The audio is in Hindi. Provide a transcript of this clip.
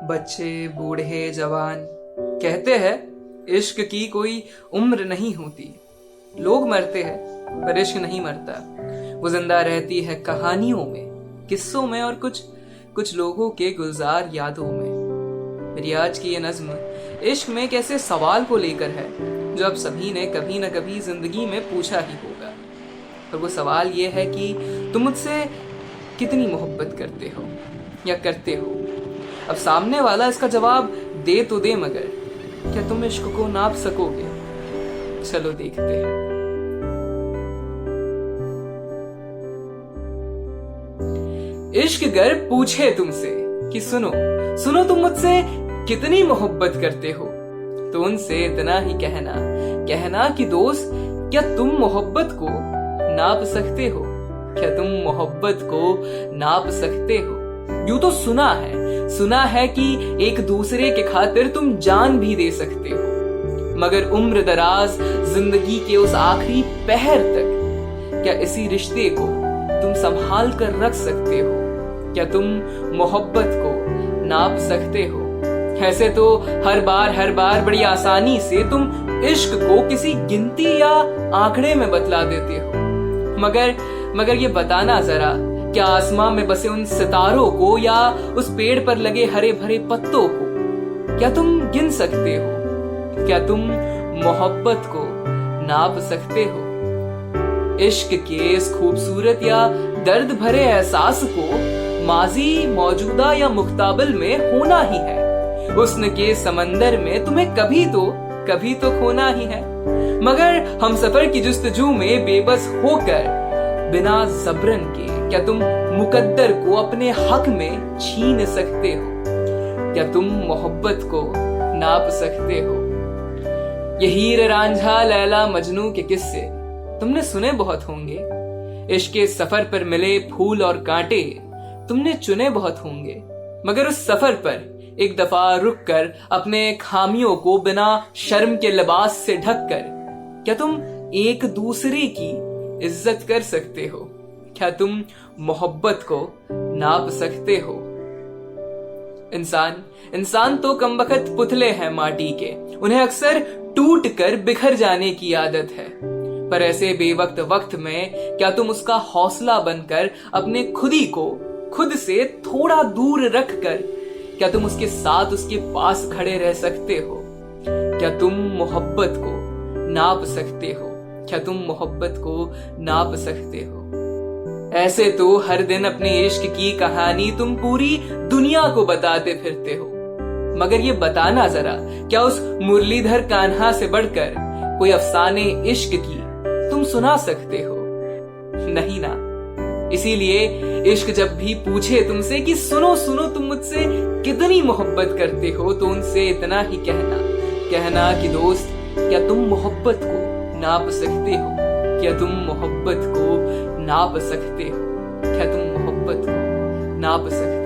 बच्चे बूढ़े जवान कहते हैं इश्क की कोई उम्र नहीं होती। लोग मरते हैं पर इश्क नहीं मरता। वो जिंदा रहती है कहानियों में, किस्सों में और कुछ लोगों के गुलजार यादों में। मेरी आज की ये नज्म इश्क में एक ऐसे सवाल को लेकर है जो अब सभी ने कभी न कभी जिंदगी में पूछा ही होगा। और वो सवाल ये है कि तुम मुझसे कितनी मोहब्बत करते हो या करते हो। अब सामने वाला इसका जवाब दे तो दे, मगर क्या तुम इश्क को नाप सकोगे? चलो देखते हैं। इश्क गर पूछे तुमसे कि सुनो तुम मुझसे कितनी मोहब्बत करते हो, तो उनसे इतना ही कहना कि दोस्त क्या तुम मोहब्बत को नाप सकते हो? क्या तुम मोहब्बत को नाप सकते हो? यूं तो सुना है कि एक दूसरे के खातिर तुम जान भी दे सकते हो, मगर उम्र दराज जिंदगी के उस आखिरी पहर तक क्या इसी रिश्ते को तुम संभाल कर रख सकते हो? क्या तुम मोहब्बत को नाप सकते हो? ऐसे तो हर बार बड़ी आसानी से तुम इश्क को किसी गिनती या आंकड़े में बतला देते हो, मगर ये बताना जरा, क्या आसमां में बसे उन सितारों को या उस पेड़ पर लगे हरे भरे पत्तों को क्या तुम गिन सकते हो? क्या तुम मोहब्बत को नाप सकते हो? इश्क के इस खूबसूरत या दर्द भरे एहसास को माजी, मौजूदा या मुख्ताबिल में होना ही है। हुस्न के समंदर में तुम्हें कभी तो खोना ही है, मगर हम सफर की जुस्तजू में बेबस होकर बिना जबरन के क्या तुम मुकद्दर को अपने हक में छीन सकते हो? क्या तुम मोहब्बत को नाप सकते हो? ये हीर रांझा लैला मजनू के किस्से तुमने सुने बहुत होंगे। इश्क के सफर पर मिले फूल और कांटे तुमने चुने बहुत होंगे, मगर उस सफर पर एक दफा रुक कर अपने खामियों को बिना शर्म के लिबास से ढक कर क्या तुम एक दूसरे की इज्जत कर सकते हो? क्या तुम मोहब्बत को नाप सकते हो? इंसान तो कमबख्त पुतले हैं माटी के, उन्हें अक्सर टूट कर बिखर जाने की आदत है। पर ऐसे बेवक्त वक्त में क्या तुम उसका हौसला बनकर अपने खुदी को खुद से थोड़ा दूर रख कर क्या तुम उसके साथ उसके पास खड़े रह सकते हो? क्या तुम मोहब्बत को नाप सकते हो? क्या तुम मोहब्बत को नाप सकते हो? ऐसे तो हर दिन अपने इश्क की कहानी तुम पूरी दुनिया को बताते फिरते हो, मगर ये बताना जरा, क्या उस मुरलीधर कान्हा से बढ़कर कोई अफसाने इश्क की तुम सुना सकते हो? नहीं ना। इसीलिए इश्क जब भी पूछे तुमसे कि सुनो तुम मुझसे कितनी मोहब्बत करते हो, तो उनसे इतना ही कहना कि दोस्त क्या तुम मोहब्बत को नाप सकते हो? क्या तुम मोहब्बत को नाप सकते हो? क्या तुम मोहब्बत को नाप सकते हो?